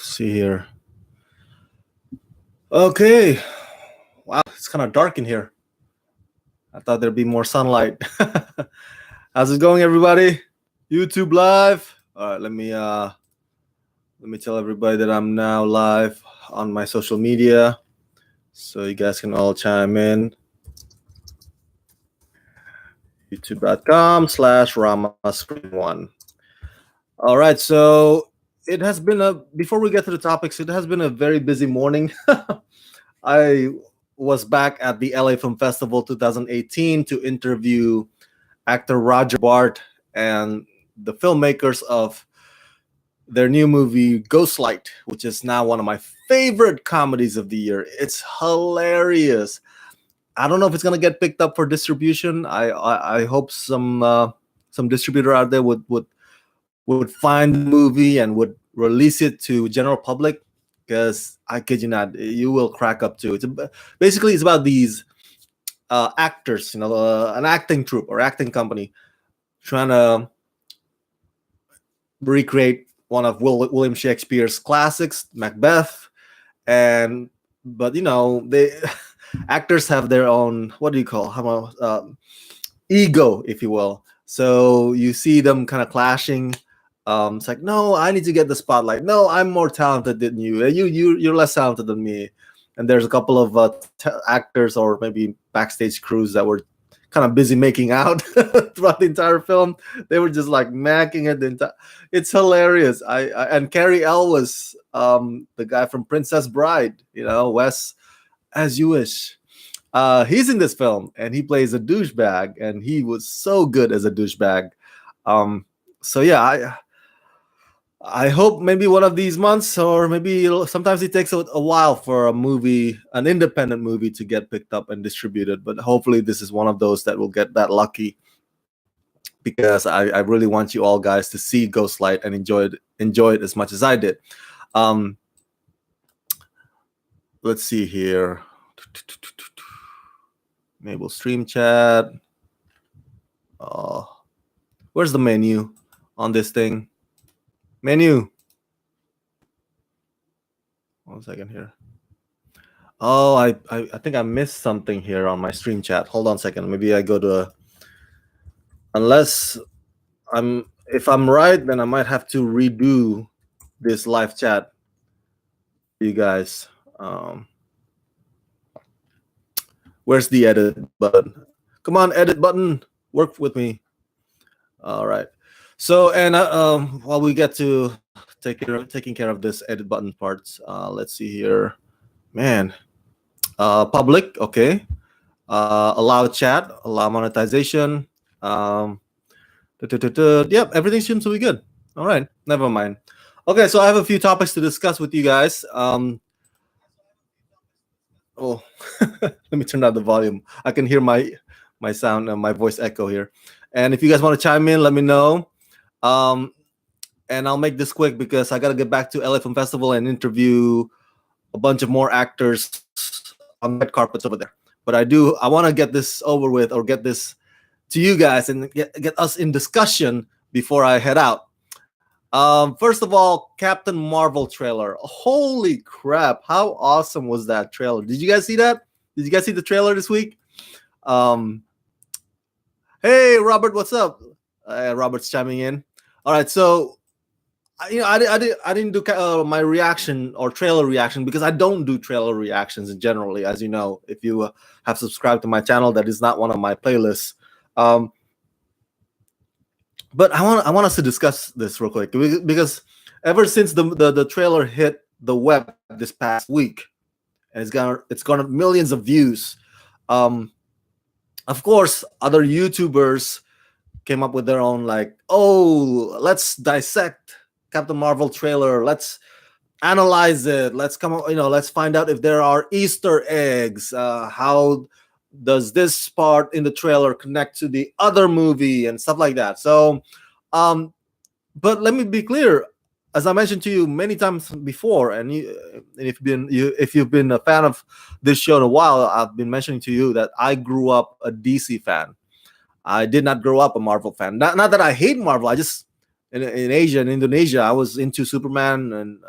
See here. Okay. Wow, it's kind of dark in here. I thought there'd be more sunlight. How's it going, everybody? YouTube live. All right, let me tell everybody that I'm now live on my social media, so you guys can all chime in. YouTube.com/Rama Screen One. All right, so it has been before we get to the topics, it has been a very busy morning. I was back at the LA Film Festival 2018 to interview actor Roger Bart and the filmmakers of their new movie Ghostlight, which is now one of my favorite comedies of the year. It's hilarious. I don't know if it's gonna get picked up for distribution. I hope some distributor out there would find the movie and would release it to general public, because I kid you not, you will crack up too. Basically it's about these actors, an acting troupe or acting company trying to recreate one of William Shakespeare's classics, Macbeth, but they actors have their own, what do you call, ego, if you will. So you see them kind of clashing. It's like, no, I need to get the spotlight. No, I'm more talented than you. You're less talented than me. And there's a couple of actors or maybe backstage crews that were kind of busy making out throughout the entire film. They were just like macking it. It's hilarious. And Carrie Elwes, the guy from Princess Bride, Wes, As You Wish. He's in this film and he plays a douchebag, and he was so good as a douchebag. So yeah, I hope maybe one of these months, or maybe sometimes it takes a while for an independent movie to get picked up and distributed. But hopefully this is one of those that will get that lucky, because I really want you all guys to see Ghostlight and enjoy it as much as I did. Let's see here. Enable stream chat. Where's the menu on this thing? Menu. 1 second here. Oh, I think I missed something here on my stream chat. Hold on a second. Maybe I go to if I'm right, then I might have to redo this live chat for you guys. Where's the edit button? Come on, edit button. Work with me. All right. So, and while we get to taking care of this edit button parts, let's see here. Man, public, okay. Allow chat, allow monetization. Yep, everything seems to be good. All right, never mind. Okay, so I have a few topics to discuss with you guys. Let me turn down the volume. I can hear my sound and my voice echo here. And if you guys want to chime in, let me know. And I'll make this quick because I got to get back to LA Film Festival and interview a bunch of more actors on red carpets over there. But I want to get this over with, or get this to you guys and get us in discussion before I head out. First of all, Captain Marvel trailer. Holy crap. How awesome was that trailer? Did you guys see that? Did you guys see the trailer this week? Hey, Robert, what's up? Robert's chiming in. All right, so I didn't do my reaction or trailer reaction because I don't do trailer reactions generally, as you know. If you have subscribed to my channel, that is not one of my playlists. But I want us to discuss this real quick, because ever since the trailer hit the web this past week, and it's garnered millions of views. Of course, other YouTubers came up with their own, like, oh, let's dissect Captain Marvel trailer. Let's analyze it. Let's let's find out if there are Easter eggs. How does this part in the trailer connect to the other movie and stuff like that? So, but let me be clear. As I mentioned to you many times before, and if you've been a fan of this show in a while, I've been mentioning to you that I grew up a DC fan. I did not grow up a Marvel fan. Not that I hate Marvel. I just in Asia, in Indonesia, I was into Superman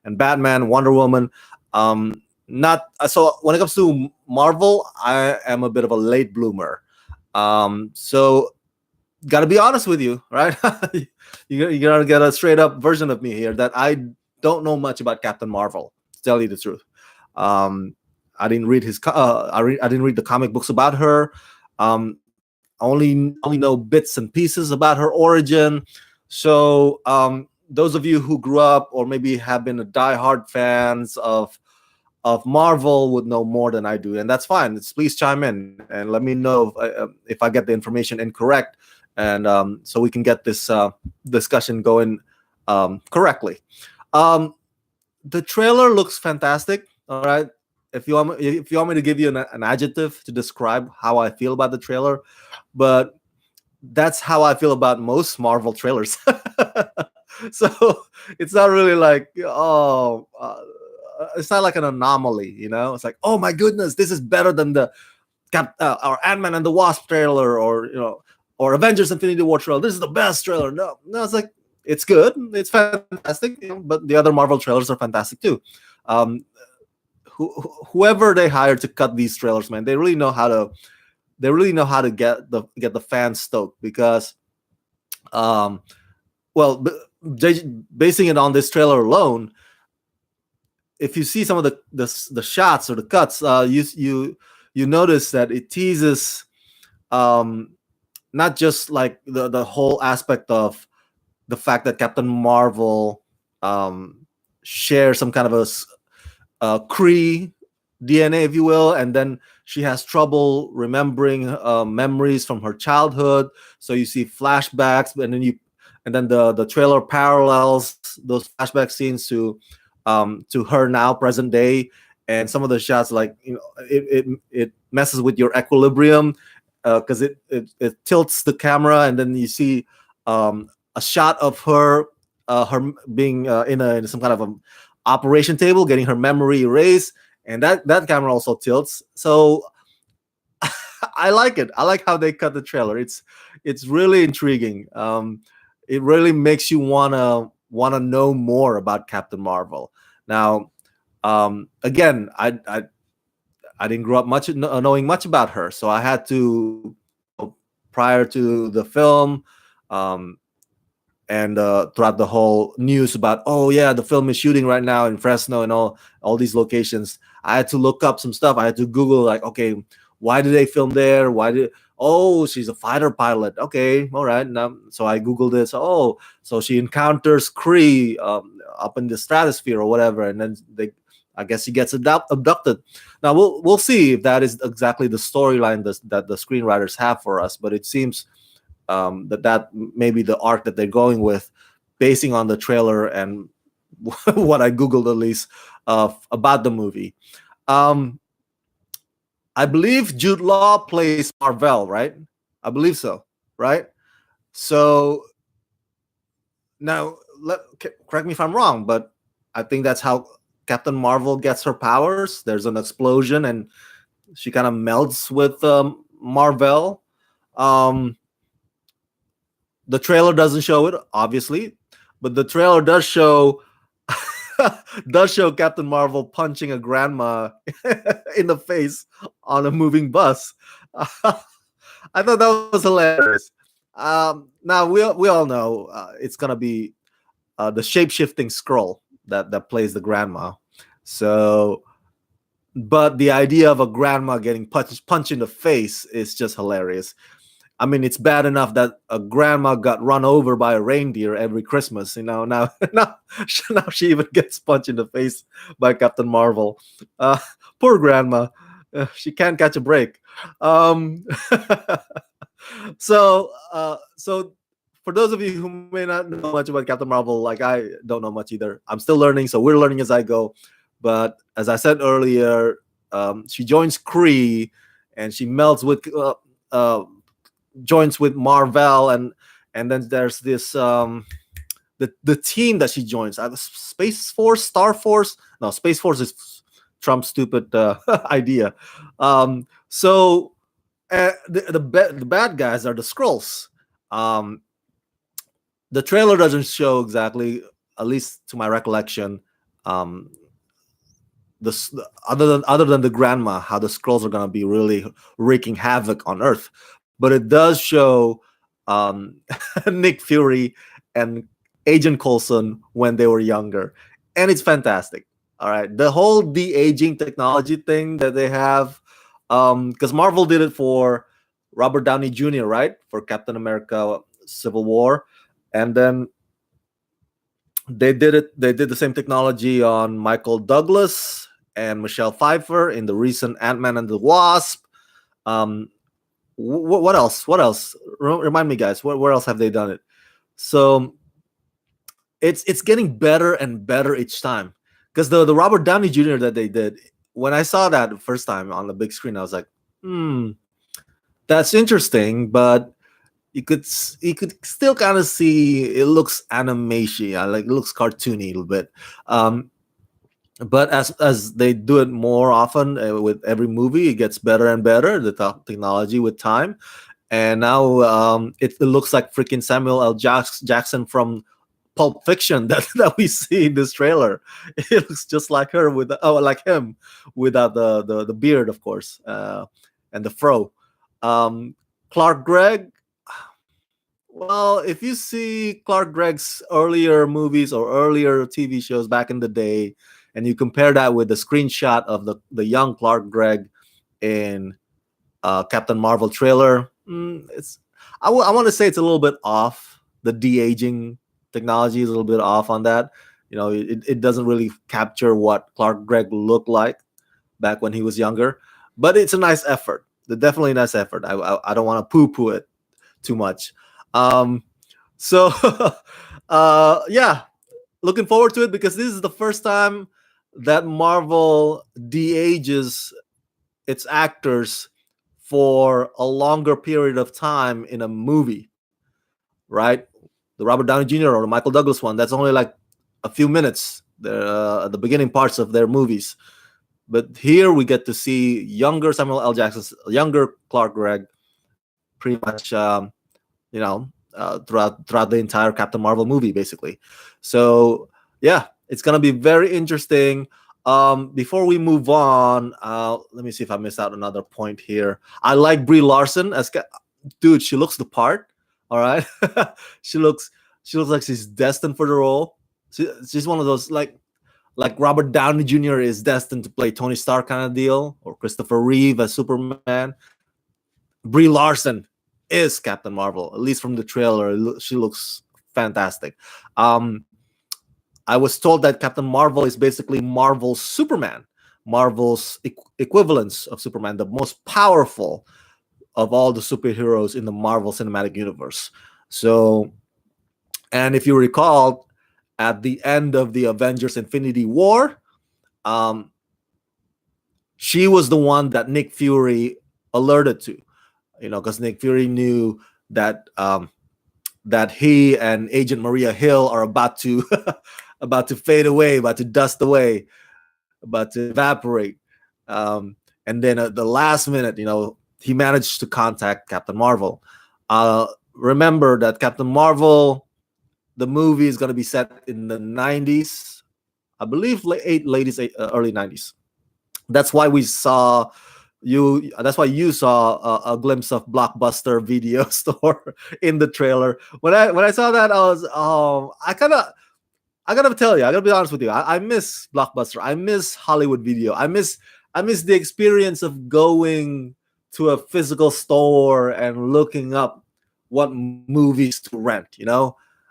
and Batman, Wonder Woman. Not so when it comes to Marvel, I am a bit of a late bloomer. So got to be honest with you, right? You gotta get a straight up version of me here that I don't know much about Captain Marvel. To tell you the truth, um, I didn't read I didn't read the comic books about her. Only know bits and pieces about her origin. So those of you who grew up or maybe have been a diehard fans of Marvel would know more than I do, and that's fine. Please chime in and let me know if I get the information incorrect, and so we can get this discussion going correctly. Um, the trailer looks fantastic. All right, if you want me to give you an adjective to describe how I feel about the trailer, but that's how I feel about most Marvel trailers. So it's not really like it's not like an anomaly, you know. It's like, oh my goodness, this is better than the or Ant-Man and the Wasp trailer, or or Avengers Infinity War trailer. This is the best trailer. No, it's like it's good, it's fantastic, but the other Marvel trailers are fantastic too. Um, Whoever they hired to cut these trailers, man, they really know how to get the fans stoked because, um, well, basing it on this trailer alone, if you see some of the shots or the cuts, you notice that it teases not just like the whole aspect of the fact that Captain Marvel shares some kind of Kree DNA, if you will, and then she has trouble remembering memories from her childhood. So you see flashbacks, and then the trailer parallels those flashback scenes to her now, present day, and some of the shots, like it messes with your equilibrium because it tilts the camera, and then you see a shot of her being in some kind of a operation table, getting her memory erased, and that camera also tilts. So I like it. I like how they cut the trailer. It's really intriguing. It really makes you wanna know more about Captain Marvel. Now, again, I didn't grow up much knowing much about her, so I had to, prior to the film, and throughout the whole news about, oh yeah, the film is shooting right now in Fresno and all these locations, I had to look up some stuff. I had to Google, like, okay, why did they film there? Oh, she's a fighter pilot. Okay, all right. Now, so I Googled this. Oh, so she encounters Kree up in the stratosphere or whatever, and then I guess she gets abducted. Now we'll see if that is exactly the storyline that the screenwriters have for us. But it seems that may be the arc that they're going with, basing on the trailer and what I Googled at least about the movie. I believe Jude Law plays Marvel, right? I believe so, right? So now, correct me if I'm wrong, but I think that's how Captain Marvel gets her powers. There's an explosion, and she kind of melts with Marvel. The trailer doesn't show it, obviously, but the trailer does show Captain Marvel punching a grandma in the face on a moving bus. I thought that was hilarious. Now we all know it's gonna be the shape-shifting scroll that plays the grandma. So, but the idea of a grandma getting punched in the face is just hilarious. I mean, it's bad enough that a grandma got run over by a reindeer every Christmas. Now she even gets punched in the face by Captain Marvel. Poor grandma. She can't catch a break. So for those of you who may not know much about Captain Marvel, like I don't know much either. I'm still learning, so we're learning as I go. But as I said earlier, she joins Kree, and she melts with joins with Marvel, and then there's this the team that she joins. Space Force, Star Force. No, Space Force is Trump's stupid idea. So the bad guys are the Skrulls. the trailer doesn't show exactly, at least to my recollection, um, other than the grandma, how the scrolls are gonna be really wreaking havoc on Earth. But it does show um, Nick Fury and Agent Coulson when they were younger, and it's fantastic. All right, the whole de aging technology thing that they have, because Marvel did it for Robert Downey Jr., right, for Captain America: Civil War, and then they did the same technology on Michael Douglas and Michelle Pfeiffer in the recent Ant-Man and the Wasp. Um, what else? What else? Remind me, guys. Where else have they done it? So it's getting better and better each time. Because the Robert Downey Jr. that they did, when I saw that the first time on the big screen, I was like, that's interesting, but you could still kind of see it looks animation, like it looks cartoony a little bit. Um, but as they do it more often with every movie, it gets better and better. The technology with time, and now it looks like freaking Samuel L. Jackson from Pulp Fiction that we see in this trailer. It looks just like her like him without the beard, of course, and the fro. Um, Clark Gregg. Well, if you see Clark Gregg's earlier movies or earlier TV shows back in the day, and you compare that with the screenshot of the young Clark Gregg in Captain Marvel trailer, it's I want to say it's a little bit off. The de aging technology is a little bit off on that. It doesn't really capture what Clark Gregg looked like back when he was younger, but it's a nice effort. Definitely a nice effort. I don't want to poo poo it too much. So yeah, looking forward to it because this is the first time that Marvel de-ages its actors for a longer period of time in a movie, right? The Robert Downey Jr. or the Michael Douglas one, that's only like a few minutes, the beginning parts of their movies. But here we get to see younger Samuel L. Jackson's, younger Clark Gregg, pretty much, throughout the entire Captain Marvel movie, basically. So yeah, it's gonna be very interesting. Before we move on, let me see if I missed out another point here. I like Brie Larson as dude. She looks the part. All right, she looks like she's destined for the role. She's one of those like Robert Downey Jr. is destined to play Tony Stark kind of deal, or Christopher Reeve as Superman. Brie Larson is Captain Marvel, at least from the trailer. She looks fantastic. I was told that Captain Marvel is basically Marvel's Superman, Marvel's equivalence of Superman, the most powerful of all the superheroes in the Marvel Cinematic Universe. So, and if you recall, at the end of the Avengers Infinity War, she was the one that Nick Fury alerted to, because Nick Fury knew that that he and Agent Maria Hill are about to about to fade away, about to dust away, about to evaporate. And then at the last minute, he managed to contact Captain Marvel. Remember that Captain Marvel, the movie is going to be set in the 90s, I believe, early 90s. That's why we saw that's why you saw a glimpse of Blockbuster Video Store in the trailer. When I saw that, I was I gotta tell you, I gotta be honest with you. I miss Blockbuster. I miss Hollywood Video. I miss the experience of going to a physical store and looking up what movies to rent.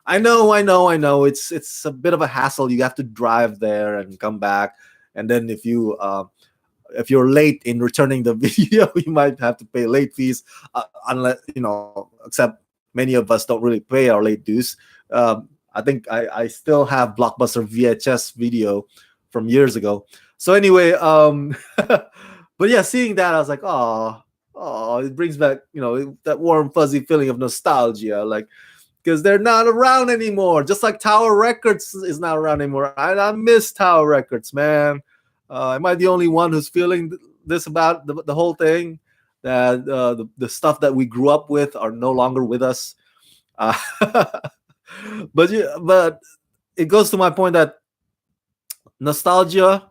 I know. It's a bit of a hassle. You have to drive there and come back, and then if you're late in returning the video, you might have to pay late fees. Unless except many of us don't really pay our late dues. I think I still have Blockbuster VHS video from years ago. So anyway, but yeah, seeing that, I was like, oh, it brings back that warm fuzzy feeling of nostalgia, like, because they're not around anymore. Just like Tower Records is not around anymore. I miss Tower Records, man. Am I the only one who's feeling this about the whole thing? That the stuff that we grew up with are no longer with us. but it goes to my point that nostalgia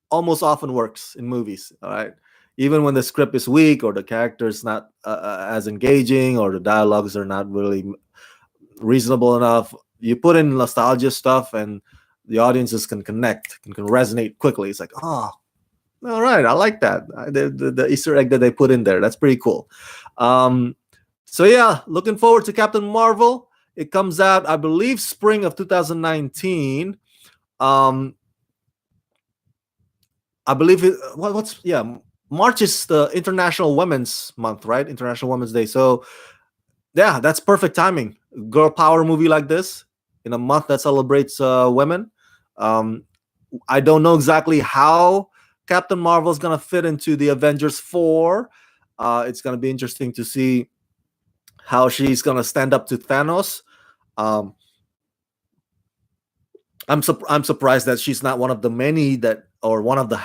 almost often works in movies. All right, even when the script is weak or the characters not as engaging or the dialogues are not really reasonable enough, you put in nostalgia stuff and the audiences can connect, can resonate quickly. It's like, oh, all right, I like that. The Easter egg that they put in there, that's pretty cool. Um, so yeah, looking forward to Captain Marvel. It comes out, I believe, spring of 2019. Um, I believe what's March is the International Women's Month, right? International Women's Day. So yeah, that's perfect timing. Girl power movie like this in a month that celebrates women. Um, I don't know exactly how Captain Marvel is gonna fit into the Avengers 4. It's gonna be interesting to see how she's gonna stand up to Thanos. Um, I'm surprised that she's not one of the many that, or one of the.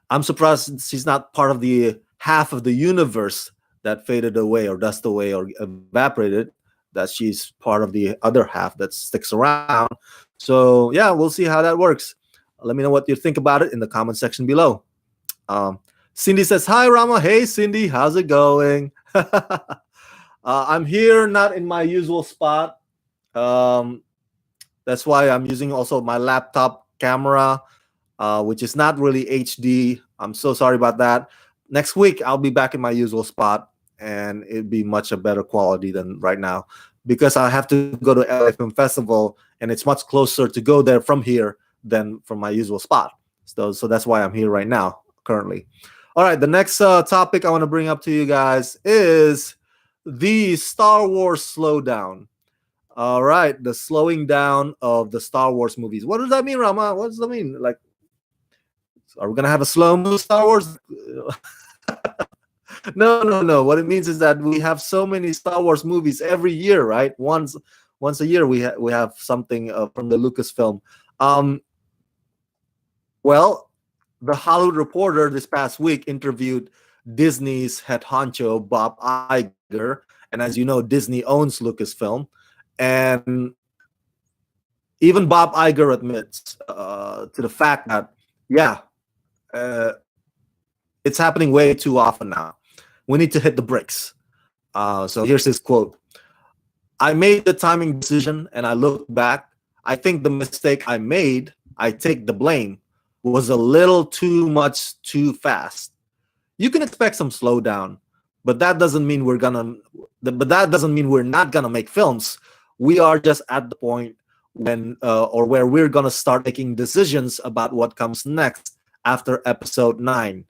I'm surprised she's not part of the half of the universe that faded away or dust away or evaporated. That she's part of the other half that sticks around. So yeah, we'll see how that works. Let me know what you think about it in the comment section below. Um, Cindy says, "Hi Rama." Hey Cindy, how's it going? I'm here, not in my usual spot. Um, that's why I'm using also my laptop camera, which is not really HD. I'm so sorry about that. Next week, I'll be back in my usual spot and it'd be much a better quality than right now because I have to go to LA Film Festival and it's much closer to go there from here than from my usual spot. So that's why I'm here right now, currently. All right, the next topic I want to bring up to you guys is the Star Wars slowdown. All right, the slowing down of the Star Wars movies. What does that mean, Rama? What does that mean? Like, are we gonna have a slow mo Star Wars? No, no, no. What it means is that we have so many Star Wars movies every year, right? Once a year we have something from the Lucasfilm. Um, well, the Hollywood Reporter this past week interviewed Disney's head honcho Bob Iger, and as you know, Disney owns Lucasfilm, and even Bob Iger admits to the fact that yeah, uh, it's happening way too often now. We need to hit the bricks. So here's his quote. "I made the timing decision and I looked back. I think the mistake I made, I take the blame, was a little too much too fast. You can expect some slowdown, but that doesn't mean we're not gonna make films. We are just at the point when or where we're gonna start making decisions about what comes next after episode 9.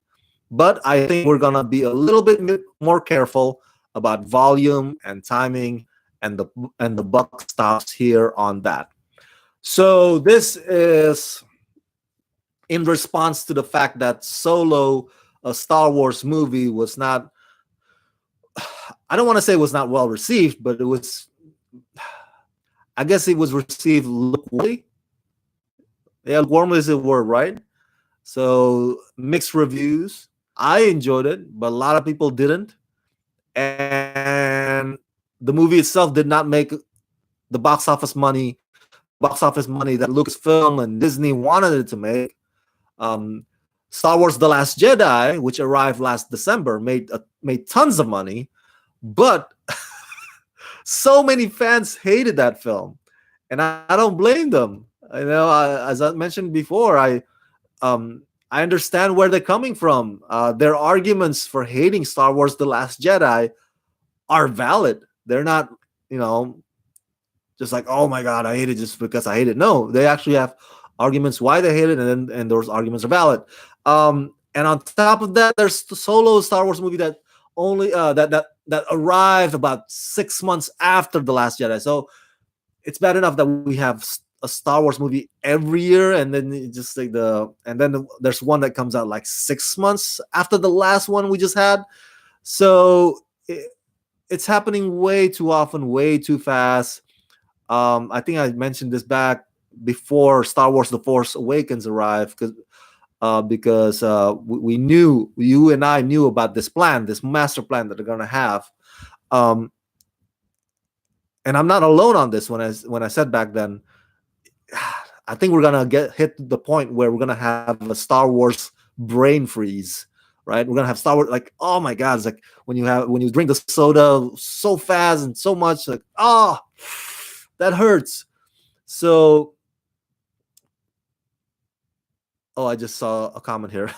But I think we're gonna be a little bit more careful about volume and timing, and the buck stops here on that." So this is in response to the fact that Solo, a Star Wars movie, was not. I don't want to say it was not well received, but it was. I guess it was received lukewarmly. Yeah, lukewarmly is the word, right? So mixed reviews. I enjoyed it, but a lot of people didn't. And the movie itself did not make the box office money that Lucasfilm and Disney wanted it to make. Um, Star Wars: The Last Jedi, which arrived last December, made tons of money, but so many fans hated that film, and I don't blame them. You know, as I mentioned before, I understand where they're coming from. Their arguments for hating Star Wars: The Last Jedi are valid. They're not, you know, just like, oh my god, I hate it just because I hate it. No, they actually have arguments why they hate it, and those arguments are valid. And on top of that, there's the Solo Star Wars movie that only that arrived about 6 months after The Last Jedi. So it's bad enough that we have a Star Wars movie every year, and then just like there's one that comes out like 6 months after the last one we just had. So it's happening way too often, way too fast. I think I mentioned this back before Star Wars: The Force Awakens arrived, because we knew, you and I knew about this plan, this master plan that they're gonna have. Um, And I'm not alone on this. When I said back then, I think we're gonna get hit the point where we're gonna have a Star Wars brain freeze, right? We're gonna have Star Wars like, oh my god, it's like when you drink the soda so fast and so much, like, that hurts. So, oh, I just saw a comment here.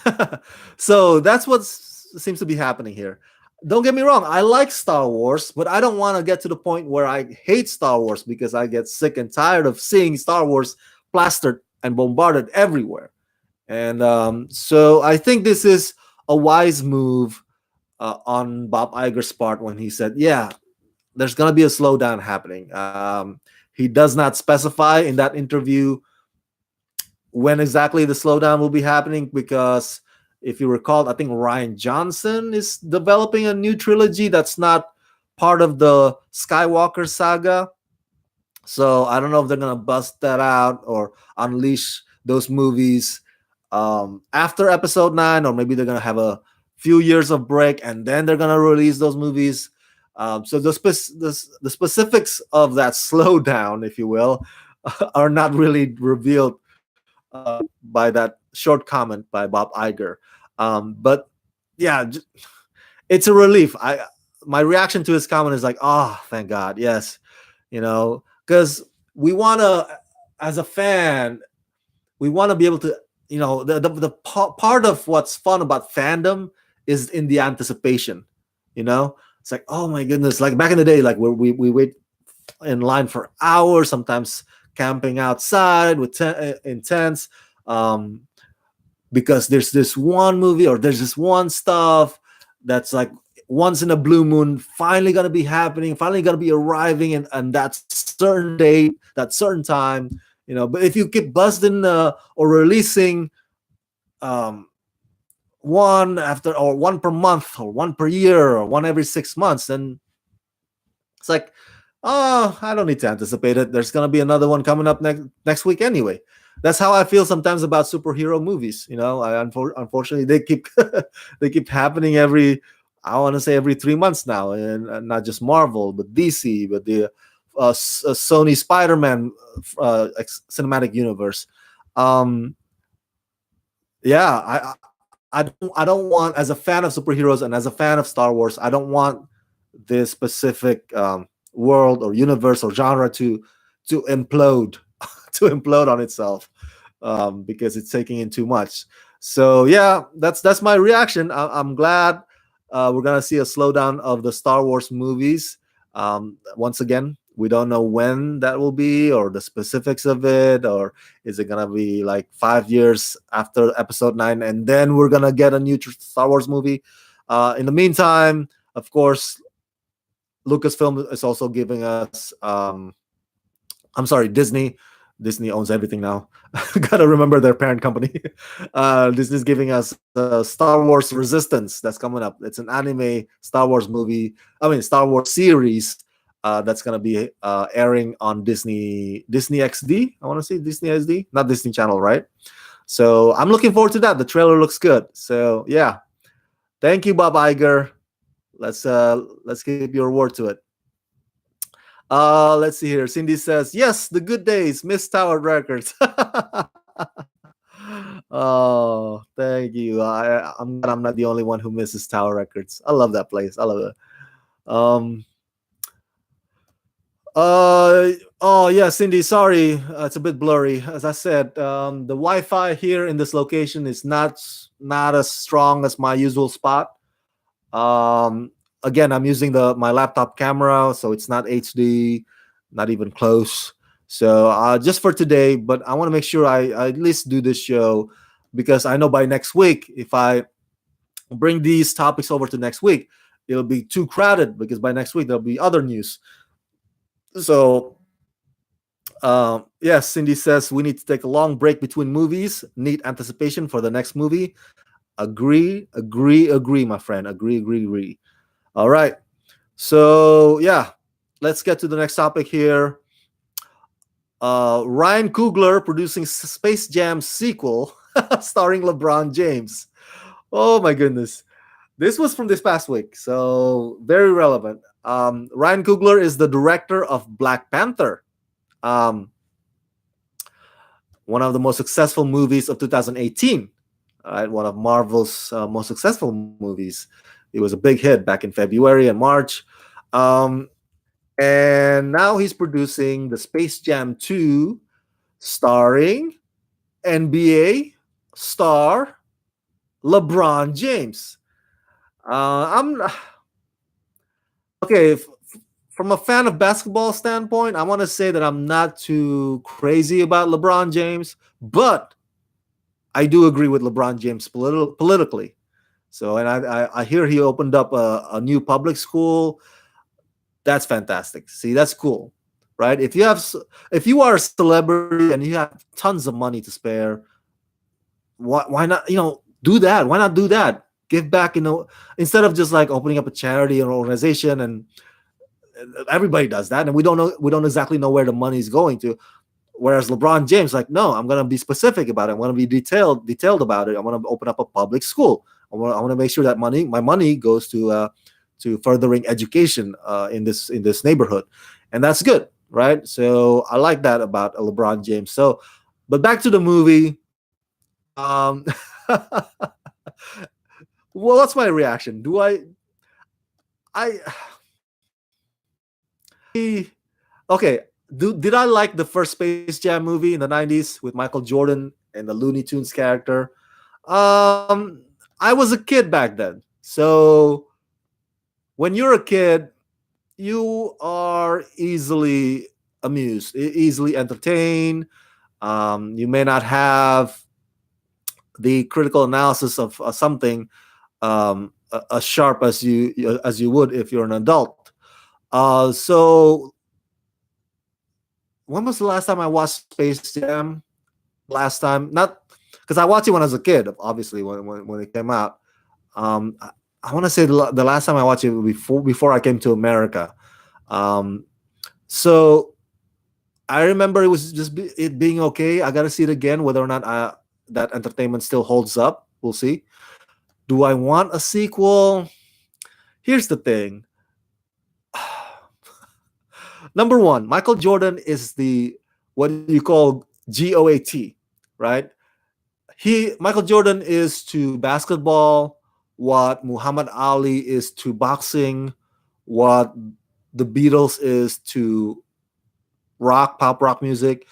So that's what seems to be happening here. Don't get me wrong, I like Star Wars, but I don't want to get to the point where I hate Star Wars because I get sick and tired of seeing Star Wars plastered and bombarded everywhere. And so I think this is a wise move on Bob Iger's part when he said, yeah, there's going to be a slowdown happening. He does not specify in that interview when exactly the slowdown will be happening because if you recall, I think Ryan Johnson is developing a new trilogy that's not part of the Skywalker saga. So I don't know if they're gonna bust that out or unleash those movies after Episode 9, or maybe they're gonna have a few years of break and then they're gonna release those movies. So the specifics of that slowdown, if you will, are not really revealed by that short comment by Bob Iger. But yeah, it's a relief. My reaction to his comment is like, oh, thank God, yes, because we want to, as a fan, we want to be able to, part of what's fun about fandom is in the anticipation. It's like, oh my goodness, like back in the day, like we wait in line for hours, sometimes camping outside with in tents, because there's this one movie or there's this one stuff that's like once in a blue moon finally going to be happening, finally going to be arriving, and that certain date, that certain time, but if you keep busting or releasing one after, or one per month or one per year or one every 6 months, then it's like, oh, I don't need to anticipate it. There's gonna be another one coming up next week anyway. That's how I feel sometimes about superhero movies. Unfortunately they keep they keep happening I want to say every 3 months now, and not just Marvel, but DC, but the Sony Spider-Man cinematic universe. Yeah, I don't want, as a fan of superheroes and as a fan of Star Wars, I don't want this specific world or universe or genre to implode to implode on itself, because it's taking in too much. So yeah, that's my reaction. I'm glad we're gonna see a slowdown of the Star Wars movies. Once again, we don't know when that will be or the specifics of it, or is it gonna be like 5 years after Episode 9 and then we're gonna get a new Star Wars movie? In the meantime, of course, Lucasfilm is also giving us. I'm sorry, Disney. Disney owns everything now. Gotta remember their parent company. Disney's giving us Star Wars Resistance that's coming up. It's an anime Star Wars movie. I mean, Star Wars series that's gonna be airing on Disney XD. I want to say Disney XD, not Disney Channel, right? So I'm looking forward to that. The trailer looks good. So yeah, thank you, Bob Iger. Let's give your word to it. Let's see here. Cindy says, yes, the good days, Miss Tower Records. Oh, thank you. I'm glad I'm not the only one who misses Tower Records. I love that place. I love it. Oh yeah, Cindy, sorry. It's a bit blurry. As I said, the Wi-Fi here in this location is not as strong as my usual spot. Again, I'm using my laptop camera, so it's not HD, not even close. So just for today, but I want to make sure I at least do this show, because I know by next week, if I bring these topics over to next week, it'll be too crowded, because by next week there'll be other news. So yes, Cindy says we need to take a long break between movies. Need anticipation for the next movie. Agree, my friend. Agree. All right. So yeah, let's get to the next topic here. Ryan Coogler producing Space Jam sequel starring LeBron James. Oh my goodness. This was from this past week, so very relevant. Ryan Coogler is the director of Black Panther, um, one of the most successful movies of 2018. Right, one of Marvel's most successful movies. It was a big hit back in February and March. Um, and now he's producing the Space Jam 2, starring NBA star LeBron James. I'm okay. From a fan of basketball standpoint, I want to say that I'm not too crazy about LeBron James, but I do agree with LeBron James politically. So, and I hear he opened up a new public school. That's fantastic. See, that's cool, right? If you are a celebrity and you have tons of money to spare, why not? Do that. Why not do that? Give back. Instead of just like opening up a charity or organization, and everybody does that, and we don't exactly know where the money is going to. Whereas LeBron James, like, no, I'm gonna be specific about it. I want to be detailed about it. I want to open up a public school. I want to make sure that my money goes to furthering education in this neighborhood, and that's good, right? So I like that about LeBron James. So, but back to the movie. Well, what's my reaction? Do I okay? Did I like the first Space Jam movie in the 90s with Michael Jordan and the Looney Tunes character? I was a kid back then. So when you're a kid, you are easily amused, easily entertained. You may not have the critical analysis of something as sharp as you would if you're an adult. So when was the last time I watched Space Jam? Last time, not because I watched it when I was a kid, obviously when it came out. I want to say the last time I watched it before I came to America. Um, so I remember it was just it being okay. I got to see it again, whether or not that entertainment still holds up. We'll see. Do I want a sequel? Here's the thing. Number one, Michael Jordan is the what you call GOAT, right? Michael Jordan is to basketball what Muhammad Ali is to boxing, what the Beatles is to pop rock music.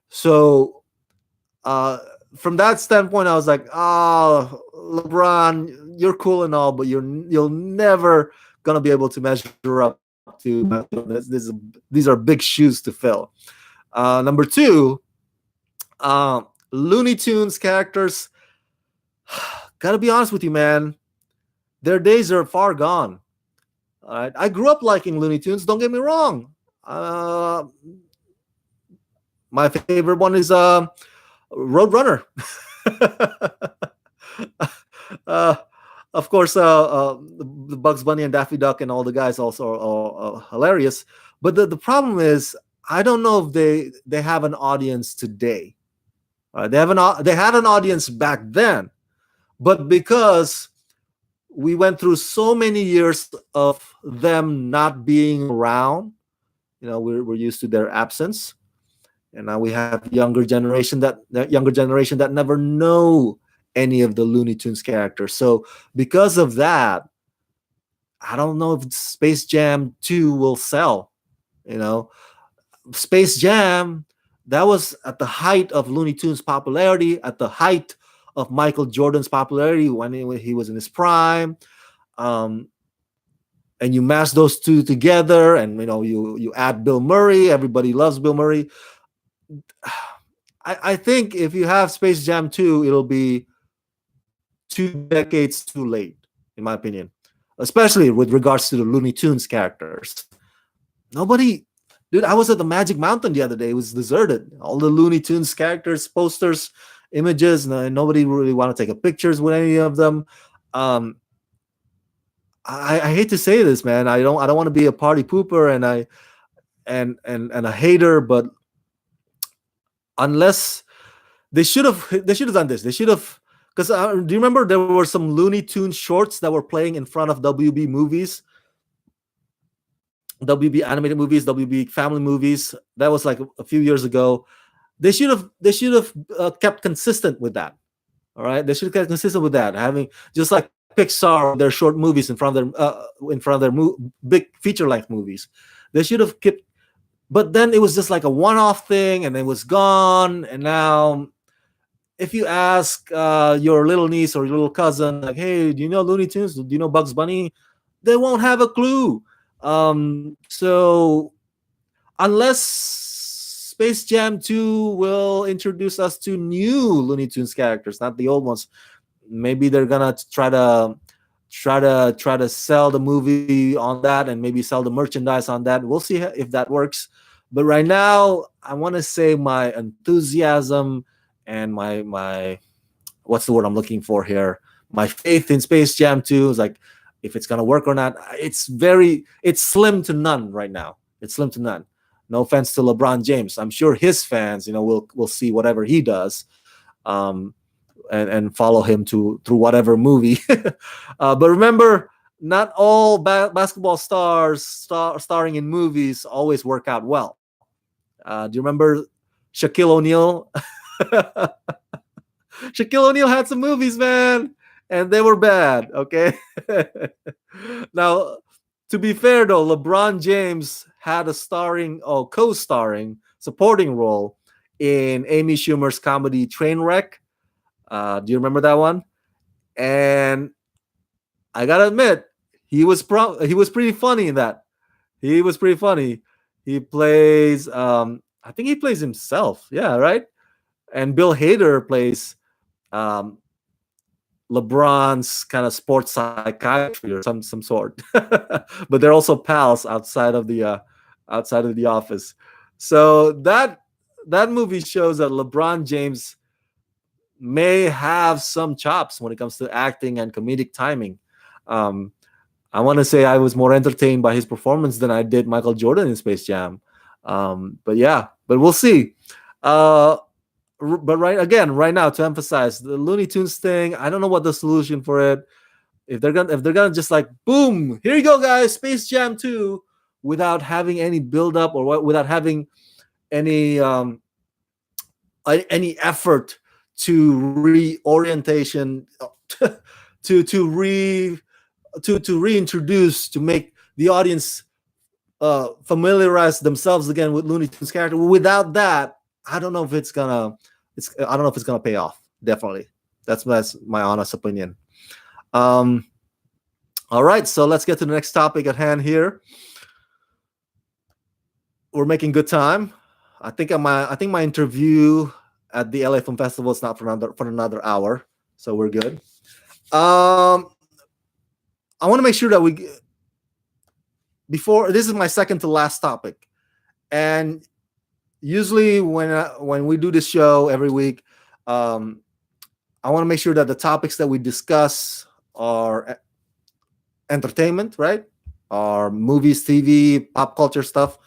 So from that standpoint, I was like, oh, LeBron, you're cool and all, but you'll never gonna be able to measure up to these are big shoes to fill. Number two, Looney Tunes characters. Gotta be honest with you, man. Their days are far gone. All right, I grew up liking Looney Tunes. Don't get me wrong. My favorite one is Roadrunner. uh, of course, the Bugs Bunny and Daffy Duck and all the guys also are hilarious. But the problem is, I don't know if they have an audience today. They had an audience back then, but because we went through so many years of them not being around, we're used to their absence, and now we have younger generation that never know any of the Looney Tunes characters. So because of that, I don't know if Space Jam 2 will sell. Space Jam, that was at the height of Looney Tunes popularity, at the height of Michael Jordan's popularity when he was in his prime. And you mash those two together, and you add Bill Murray. Everybody loves Bill Murray. I think if you have Space Jam 2, it'll be 2 decades too late, in my opinion, especially with regards to the Looney Tunes characters. Dude, I was at the Magic Mountain the other day. It was deserted. All the Looney Tunes characters, posters, images, and nobody really want to take pictures with any of them. I hate to say this, man. I don't want to be a party pooper and a hater, but unless they should have done this. They should have, because do you remember there were some Looney Tunes shorts that were playing in front of WB movies? WB animated movies, WB family movies. That was like a few years ago. They should have kept consistent with that. All right, they should have kept consistent with that. Having just like Pixar with their short movies in front of their big feature length movies, they should have kept. But then it was just like a one-off thing, and it was gone. And now, if you ask your little niece or your little cousin, like, "Hey, do you know Looney Tunes? Do you know Bugs Bunny?" They won't have a clue. So unless Space Jam 2 will introduce us to new Looney Tunes characters, not the old ones. Maybe they're gonna try to sell the movie on that, and maybe sell the merchandise on that. We'll see if that works. But right now, I want to say my enthusiasm and my what's the word I'm looking for here? My faith in Space Jam 2 is like, if it's gonna work or not. It's slim to none right now. It's slim to none. No offense to LeBron James. I'm sure his fans, will see whatever he does, um, and follow him through whatever movie. But remember, not all basketball stars starring in movies always work out well. Do you remember Shaquille O'Neal? Shaquille O'Neal had some movies, man, and they were bad. Okay. Now, to be fair though, LeBron James had a co-starring supporting role in Amy Schumer's comedy Trainwreck. Do you remember that one? And I gotta admit, he was pretty funny in that. He was pretty funny. He plays, I think he plays himself. Yeah, right. And Bill Hader plays um, LeBron's kind of sports psychiatry or some sort. But they're also pals outside of the office. So that movie shows that LeBron James may have some chops when it comes to acting and comedic timing. Um, I want to say I was more entertained by his performance than I did Michael Jordan in Space Jam. But yeah, but we'll see. Uh, but right now, to emphasize the Looney Tunes thing, I don't know what the solution for it. If they're gonna just like, boom, here you go, guys, Space Jam 2, without having any build up, or without having any any effort to reorientation, to re to reintroduce, to make the audience familiarize themselves again with Looney Tunes character. Without that, I don't know if it's gonna I don't know if it's gonna pay off. Definitely, that's my honest opinion. Um, all right, so let's get to the next topic at hand here. We're making good time. I think my interview at the LA Film Festival is not for another hour, so we're good. Um, I want to make sure that we before this is my second to last topic, and usually when we do this show every week, um, I want to make sure that the topics that we discuss are entertainment, right? Are movies, TV, pop culture stuff.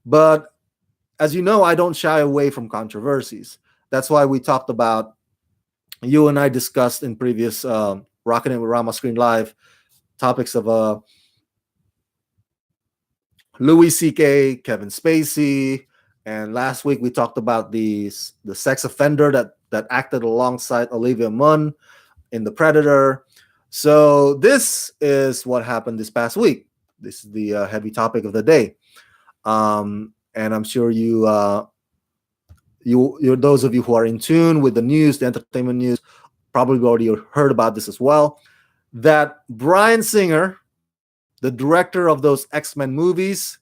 But as you know, I don't shy away from controversies. That's why we talked about, you and I discussed in previous Rockin' It with Rama Screen Live, topics of Louis C.K., Kevin Spacey, and last week we talked about the sex offender that acted alongside Olivia Munn in The Predator. So this is what happened this past week. This is the heavy topic of the day, and I'm sure you those of you who are in tune with the news, the entertainment news, probably already heard about this as well. That Bryan Singer, the director of those X-Men movies,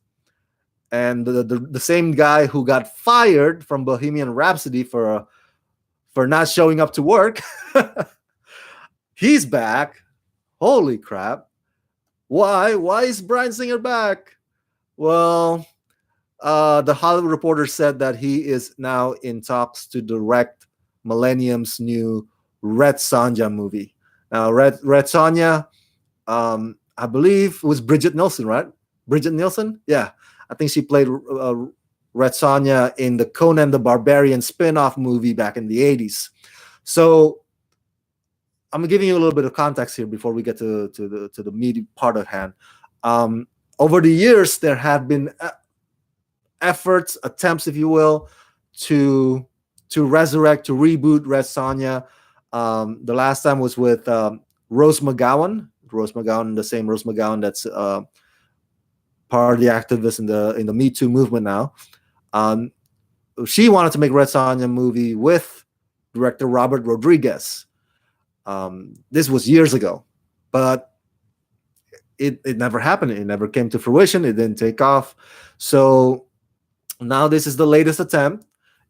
and the same guy who got fired from Bohemian Rhapsody for not showing up to work, he's back. Holy crap! Why? Why is Bryan Singer back? Well, the Hollywood Reporter said that he is now in talks to direct Millennium's new Red Sonja movie. Now, Red Sonja, I believe it was Bridget Nielsen, right? Bridget Nielsen, yeah, I think she played Red Sonja in the Conan the Barbarian spin-off movie back in the 80s. So I'm giving you a little bit of context here before we get to the meaty part at hand. over the years, there have been efforts, attempts, if you will, to resurrect, to reboot Red Sonja. The last time was with Rose McGowan. Rose McGowan, the same Rose McGowan that's part of the activists in the Me Too movement now. Um, she wanted to make Red Sonja movie with director Robert Rodriguez. This was years ago, but it never happened. It never came to fruition. It didn't take off. So now this is the latest attempt.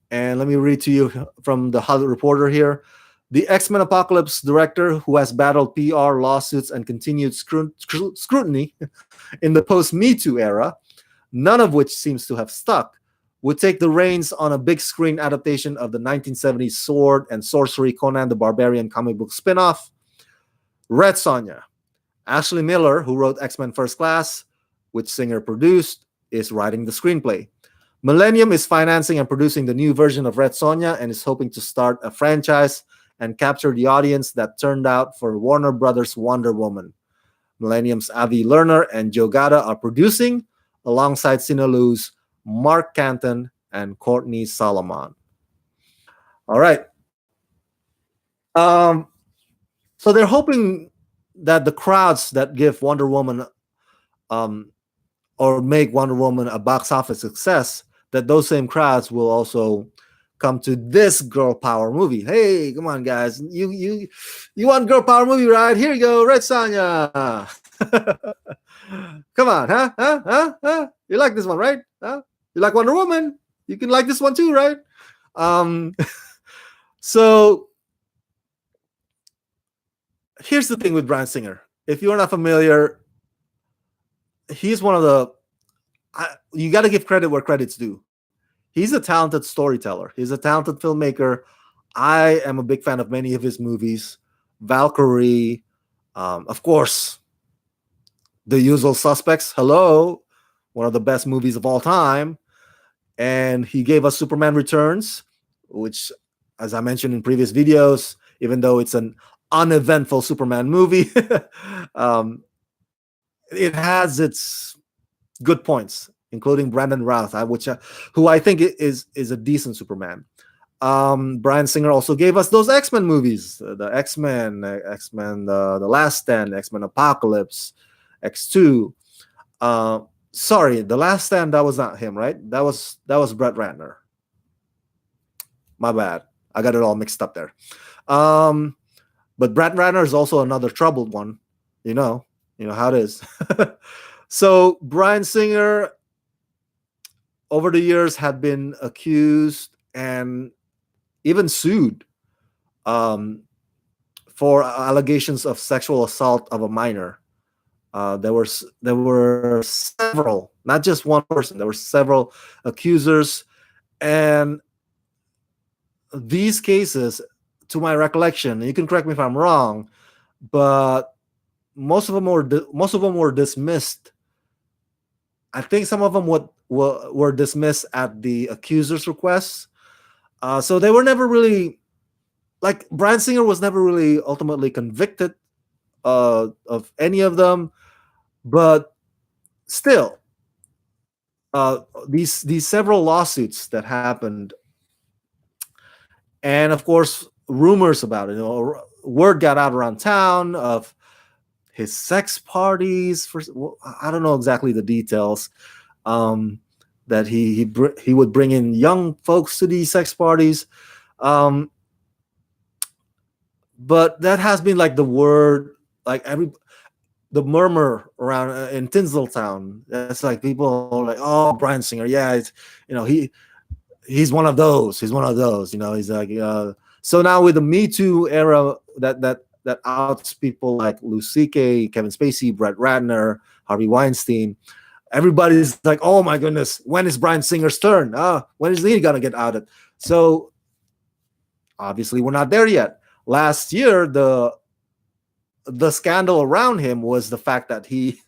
And let me read to you from the Hollywood Reporter here. The X-Men Apocalypse director, who has battled PR lawsuits and continued scrutiny in the post-Me Too era, none of which seems to have stuck, would take the reins on a big screen adaptation of the 1970s sword and sorcery Conan the Barbarian comic book spin-off, Red Sonja. Ashley Miller, who wrote X-Men First Class, which Singer produced, is writing the screenplay. Millennium is financing and producing the new version of Red Sonja and is hoping to start a franchise and capture the audience that turned out for Warner Brothers' Wonder Woman. Millennium's Avi Lerner and Joe Gada are producing, alongside Sinaloos, Mark Canton, and Courtney Solomon. All right. Um, so they're hoping that the crowds that give Wonder Woman um, or make Wonder Woman a box office success, that those same crowds will also come to this girl power movie. Hey, come on, guys! You want girl power movie, right? Here you go, Red Sonja. Come on, huh? You like this one, right? Huh? You like Wonder Woman? You can like this one too, right? Um, so here's the thing with Bryan Singer. If you're not familiar, he's one of the. You got to give credit where credit's due. He's a talented storyteller. He's a talented filmmaker. I am a big fan of many of his movies. Valkyrie, of course, The Usual Suspects. Hello, one of the best movies of all time. And he gave us Superman Returns, which, as I mentioned in previous videos, even though it's an uneventful Superman movie, it has its good points, including Brandon Routh, who I think is a decent Superman. Bryan Singer also gave us those X-Men movies, the X-Men, the Last Stand, X-Men Apocalypse, X2. Sorry, the Last Stand, that was not him, right? That was Brett Ratner. My bad, I got it all mixed up there. But Brett Ratner is also another troubled one. You know how it is. So Bryan Singer, over the years, had been accused and even sued for allegations of sexual assault of a minor. There were several, not just one person. There were several accusers, and these cases, to my recollection, you can correct me if I'm wrong, but most of them were dismissed. I think some of them were dismissed at the accuser's request. So they were never really, like, Bryan Singer was never really ultimately convicted of any of them, but still, these several lawsuits that happened, and of course rumors about it. Word got out around town of his sex parties. I don't know exactly the details. That he would bring in young folks to these sex parties. But that has been like the word, like the murmur around in Tinseltown. That's like people are like, oh, Bryan Singer, yeah, it's, he's one of those. He's one of those. He's like, so now with the Me Too era that outs people like Louis C.K., Kevin Spacey, Brett Ratner, Harvey Weinstein. Everybody's like, oh my goodness, when is Bryan Singer's turn? When is he gonna get outed? So obviously we're not there yet. Last year, the scandal around him was the fact that he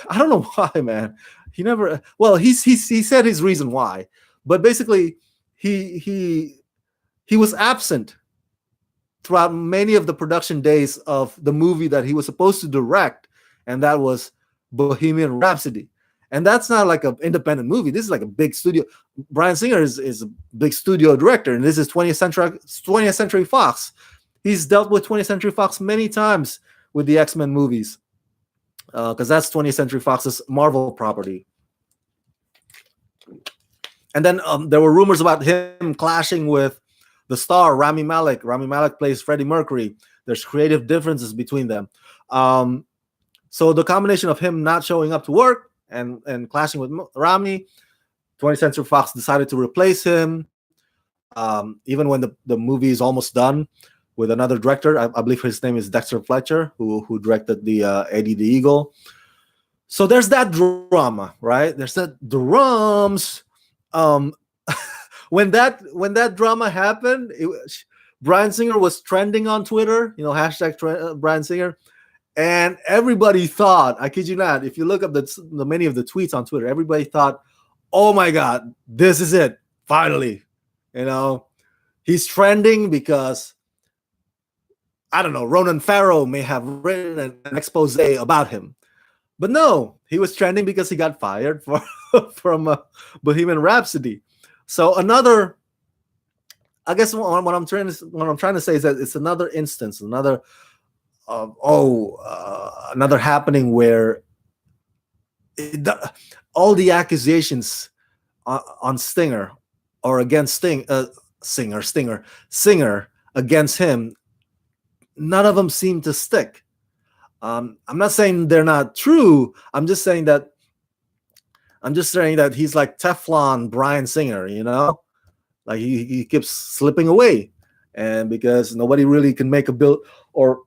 I don't know why, man. He never, well, he said his reason why, but basically he was absent throughout many of the production days of the movie that he was supposed to direct, and that was Bohemian Rhapsody. And that's not like an independent movie. This is like a big studio. Bryan Singer is a big studio director, and this is 20th Century Fox. He's dealt with 20th Century Fox many times with the X-Men movies, because that's 20th Century Fox's Marvel property. And then there were rumors about him clashing with the star Rami Malek. Rami Malek plays Freddie Mercury. There's creative differences between them. So the combination of him not showing up to work and clashing with Rami, 20th Century Fox decided to replace him. Even when the movie is almost done, with another director. I believe his name is Dexter Fletcher, who directed the Eddie the Eagle. So there's that drama, right? There's that drums. Um, when that drama happened, Bryan Singer was trending on Twitter. Hashtag Bryan Singer. And everybody thought, I kid you not, if you look up the many of the tweets on Twitter, everybody thought, oh my God, this is it. Finally, he's trending because, I don't know, Ronan Farrow may have written an expose about him. But no, he was trending because he got fired from Bohemian Rhapsody. So I guess what I'm trying to say is that it's another instance, another happening where all the accusations on Stinger or against Singer against him, none of them seem to stick. I'm not saying they're not true. I'm just saying that he's like Teflon Bryan Singer, like he keeps slipping away, and because nobody really can make a bill or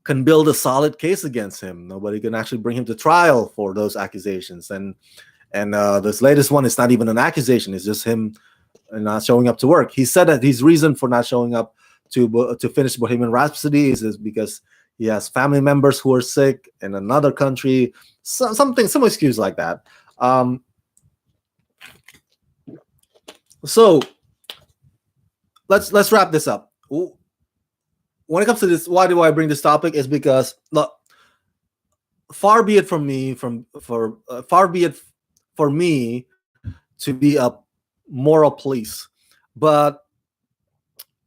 can build a solid case against him. Nobody can actually bring him to trial for those accusations. And this latest one is not even an accusation. It's just him not showing up to work. He said that his reason for not showing up to finish Bohemian Rhapsody is because he has family members who are sick in another country. Some excuse like that. So let's wrap this up. When it comes to this, why do I bring this topic? Is because, look, far be it from me to be a moral police, but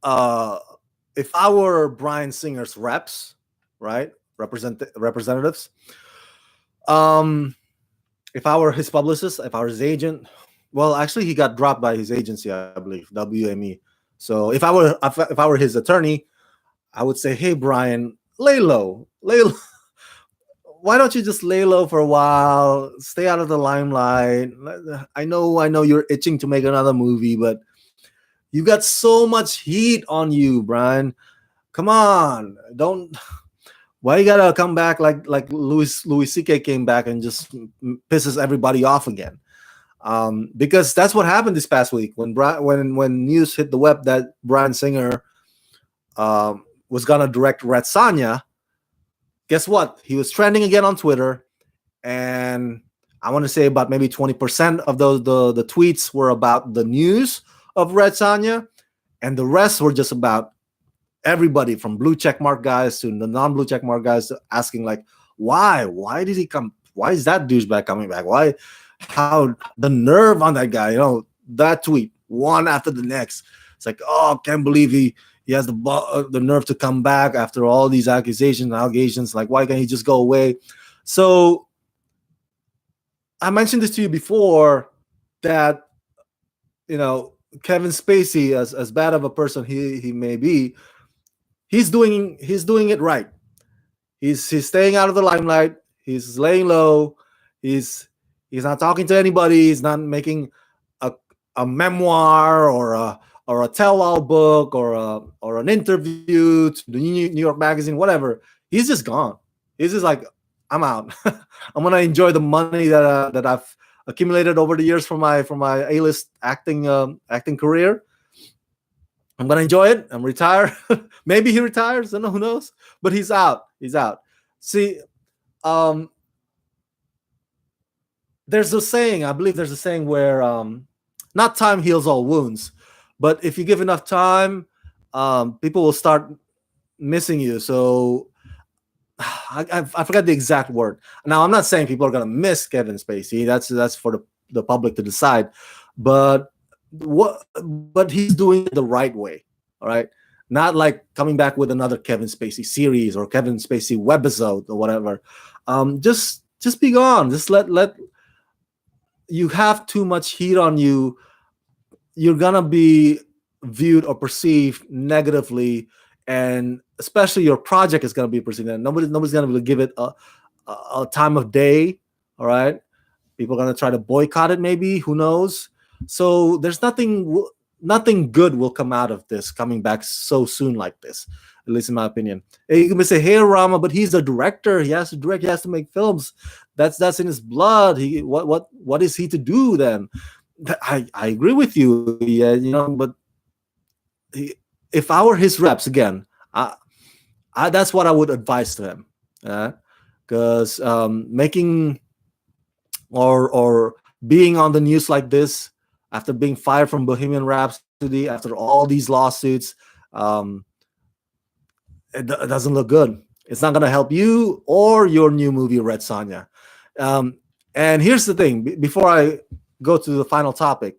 if I were Bryan Singer's reps, right, representatives, if I were his publicist, if I were his agent, well, actually he got dropped by his agency, I believe, WME. So if I were his attorney, I would say, hey, Bryan, lay low. Why don't you just lay low for a while? Stay out of the limelight. I know you're itching to make another movie, but you got so much heat on you, Bryan. Come on, don't. Why you gotta come back like Louis C.K. came back and just pisses everybody off again? Because that's what happened this past week when news hit the web that Bryan Singer was gonna direct Red Sonja. Guess what? He was trending again on Twitter, and I want to say about maybe 20% of the tweets were about the news of Red Sonja, and the rest were just about everybody from blue checkmark guys to the non-blue checkmark guys asking like, why did he come? Why is that douchebag coming back? Why? How the nerve on that guy? That tweet one after the next. It's like, oh, can't believe he has the nerve to come back after all these allegations. Like, why can't he just go away? So I mentioned this to you before that, Kevin Spacey, as bad of a person he may be, he's doing it right. He's staying out of the limelight. He's laying low. He's not talking to anybody. He's not making a memoir or a tell-all book or an interview to the New York Magazine, whatever. He's just gone. He's just like, I'm out. I'm gonna enjoy the money that I've accumulated over the years from my A-list acting career. I'm gonna enjoy it. I'm retired. Maybe he retires. I don't know, who knows? But he's out. See, there's a saying. I believe there's a saying where not time heals all wounds, but if you give enough time, people will start missing you. So I forgot the exact word. Now I'm not saying people are gonna miss Kevin Spacey. That's for the public to decide. But but he's doing it the right way. All right. Not like coming back with another Kevin Spacey series or Kevin Spacey webisode or whatever. Just be gone. Just let you have too much heat on you, you're gonna be viewed or perceived negatively, and especially your project is gonna be perceived. And nobody's gonna be able to give it a time of day. All right, people are gonna try to boycott it. Maybe, who knows? So there's nothing good will come out of this coming back so soon like this. At least in my opinion. And you can say, "Hey, Rama, but he's a director. He has to direct. He has to make films. That's in his blood. He what is he to do then?" I agree with you. Yeah, but he, if I were his reps again, that's what I would advise to him. Because making or being on the news like this after being fired from Bohemian Rhapsody, after all these lawsuits, um, it doesn't look good. It's not going to help you or your new movie, Red Sonja. And here's the thing: before I go to the final topic,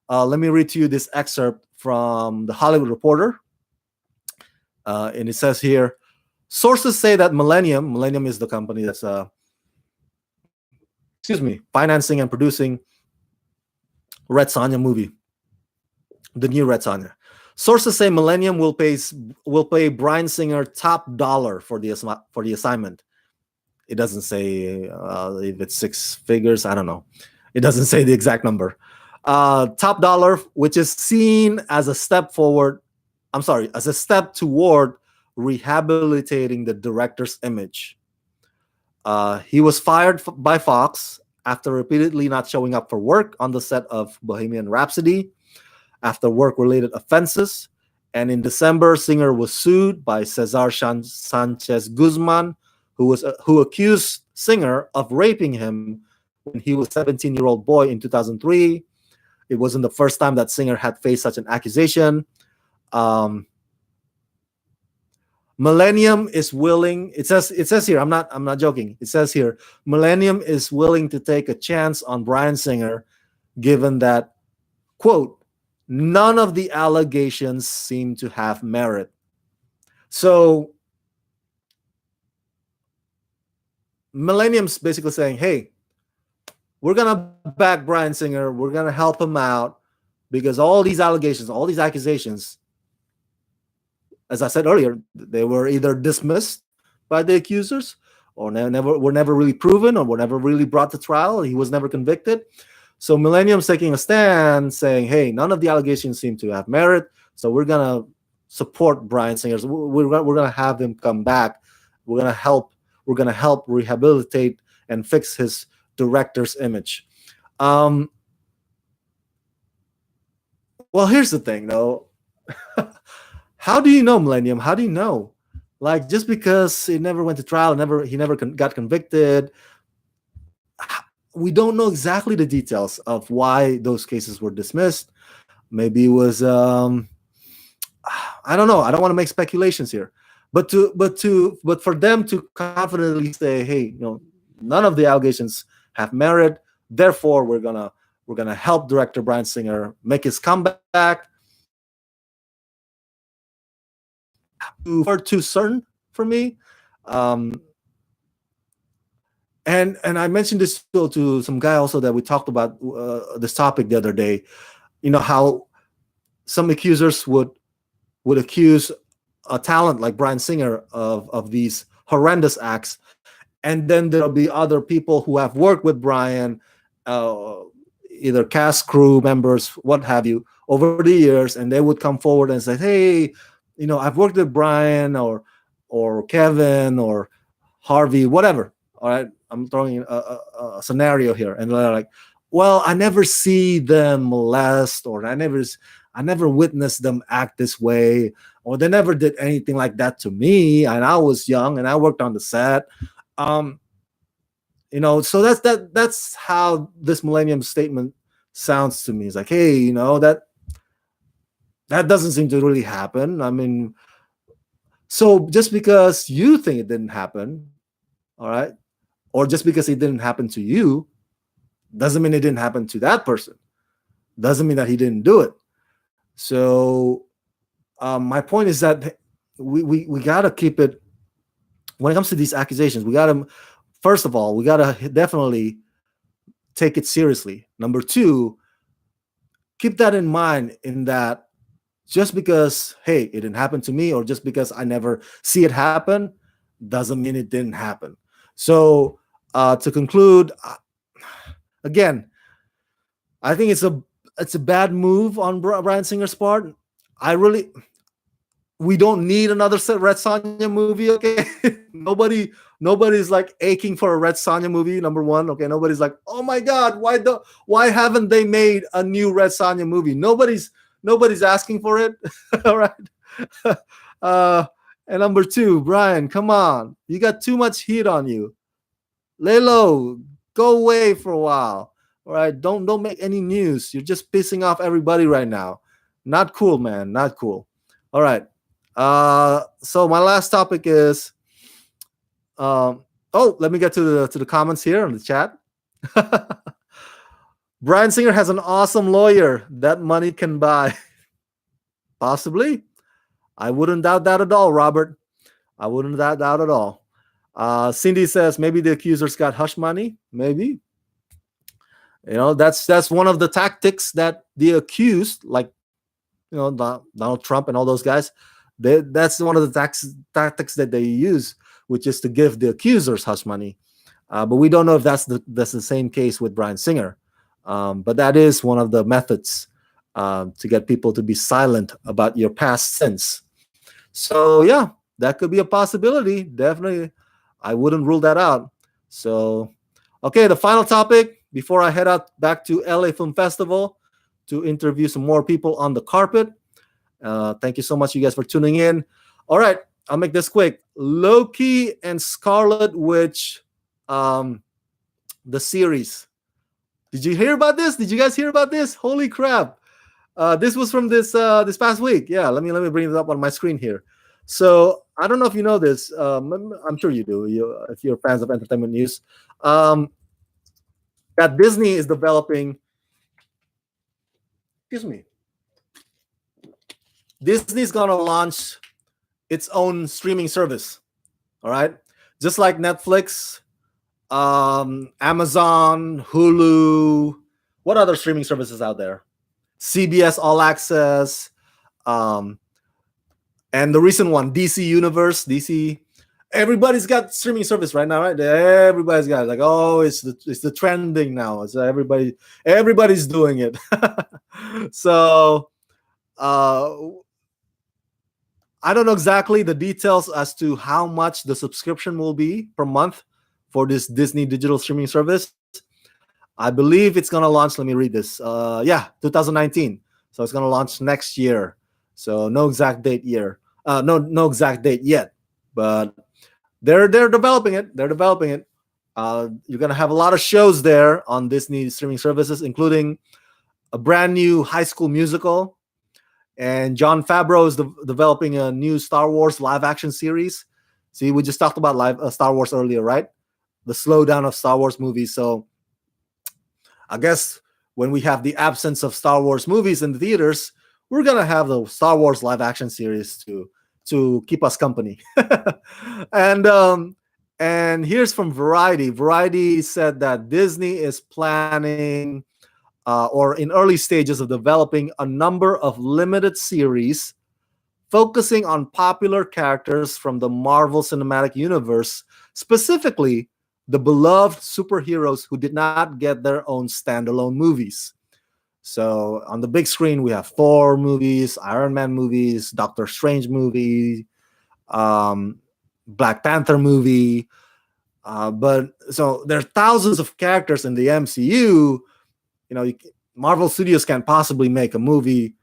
let me read to you this excerpt from the Hollywood Reporter. And it says here, sources say that Millennium is the company that's financing and producing Red Sonja movie, the new Red Sonja. Sources say Millennium will pay Bryan Singer top dollar for the assignment. It doesn't say if it's six figures. I don't know. It doesn't say the exact number. Top dollar, which is seen as a step forward. As a step toward rehabilitating the director's image. He was fired by Fox after repeatedly not showing up for work on the set of Bohemian Rhapsody, after work-related offenses. And in December, Singer was sued by Cesar Sanchez Guzman, who accused Singer of raping him when he was a 17-year-old boy in 2003. It wasn't the first time that Singer had faced such an accusation. Millennium is willing. It says here. I'm not joking. It says here, Millennium is willing to take a chance on Bryan Singer, given that, quote, none of the allegations seem to have merit. So Millennium's basically saying, hey, we're gonna back Bryan Singer. We're gonna help him out because all these allegations, all these accusations, as I said earlier, they were either dismissed by the accusers or were never really proven or were never really brought to trial. He was never convicted. So Millennium's taking a stand saying, hey, none of the allegations seem to have merit. So we're going to support Bryan Singer. We're going to have him come back. We're going to help rehabilitate and fix his director's image. Well, here's the thing, though. How do you know, Millennium? How do you know? Like, just because he never went to trial, he never got convicted, we don't know exactly the details of why those cases were dismissed. Maybe it was I don't know. I don't want to make speculations here, but for them to confidently say, hey, none of the allegations have merit. Therefore, we're gonna help director Bryan Singer make his comeback. Too certain for me. And I mentioned this to some guy also that we talked about this topic the other day. How some accusers would accuse a talent like Bryan Singer of these horrendous acts, and then there'll be other people who have worked with Bryan, either cast, crew members, what have you, over the years, and they would come forward and say, hey, I've worked with Bryan or Kevin or Harvey, whatever. All right, I'm throwing in a scenario here, and they're like, well, I never see them molest, or I never witnessed them act this way, or they never did anything like that to me, and I was young and I worked on the set. So that's how this Millennium statement sounds to me. It's like, hey, that doesn't seem to really happen. I mean, So just because you think it didn't happen, all right, or just because it didn't happen to you, doesn't mean it didn't happen to that person. Doesn't mean that he didn't do it. So my point is that we gotta keep it when it comes to these accusations. We gotta, first of all, we gotta definitely take it seriously. Number two, keep that in mind. In that, just because hey, it didn't happen to me, or just because I never see it happen, doesn't mean it didn't happen. So to conclude, again, I think it's a bad move on Bryan Singer's part. I really we don't need another Red Sonja movie. Okay, nobody's like aching for a Red Sonja movie. Number one, okay, nobody's like, oh my god, why haven't they made a new Red Sonja movie? Nobody's asking for it. All right. uh, and number two, Brian, come on, you got too much heat on you. Lay low, go away for a while. All right, don't make any news. You're just pissing off everybody right now. Not cool, man. Not cool. All right. So my last topic is oh, let me get to the comments here on the chat. Brian Singer has an awesome lawyer that money can buy. Possibly. I wouldn't doubt that at all, Robert. I wouldn't doubt at all. Cindy says maybe the accusers got hush money. Maybe. That's one of the tactics that the accused, like Donald Trump and all those guys, that's one of the tactics that they use, which is to give the accusers hush money. But we don't know if that's the same case with Bryan Singer. But that is one of the methods to get people to be silent about your past sins. So yeah, that could be a possibility. Definitely, I wouldn't rule that out. So, okay, the final topic before I head out back to LA Film Festival to interview some more people on the carpet. Thank you so much, you guys, for tuning in. All right, I'll make this quick. Loki and Scarlet Witch, the series. Did you hear about this? Did you guys hear about this? Holy crap! This was from this past week. Yeah, let me bring it up on my screen here. So I don't know if you know this. I'm sure you do. If you're fans of entertainment news, that Disney is developing. Excuse me. Disney's gonna launch its own streaming service. All right, just like Netflix, Amazon, Hulu. What other streaming services out there? CBS All Access, and the recent one, DC Universe. DC, everybody's got streaming service right now, right? Everybody's got it. Like, oh, it's the trending now. It's everybody's doing it. So, I don't know exactly the details as to how much the subscription will be per month for this Disney digital streaming service. I believe it's going to launch. Let me read this. 2019. So it's going to launch next year. So no exact date no exact date yet, but they're developing it. They're developing it. You're going to have a lot of shows there on Disney streaming services, including a brand new High School Musical. And Jon Favreau is developing a new Star Wars live action series. See, we just talked about Star Wars earlier, right? The slowdown of Star Wars movies. So I guess when we have the absence of Star Wars movies in the theaters, we're going to have the Star Wars live action series to keep us company. And here's from Variety. Variety said that Disney is planning or in early stages of developing a number of limited series focusing on popular characters from the Marvel Cinematic Universe, specifically the beloved superheroes who did not get their own standalone movies. So on the big screen, we have Thor movies, Iron Man movies, Doctor Strange movie, Black Panther movie. But so there are thousands of characters in the MCU. Marvel Studios can't possibly make a movie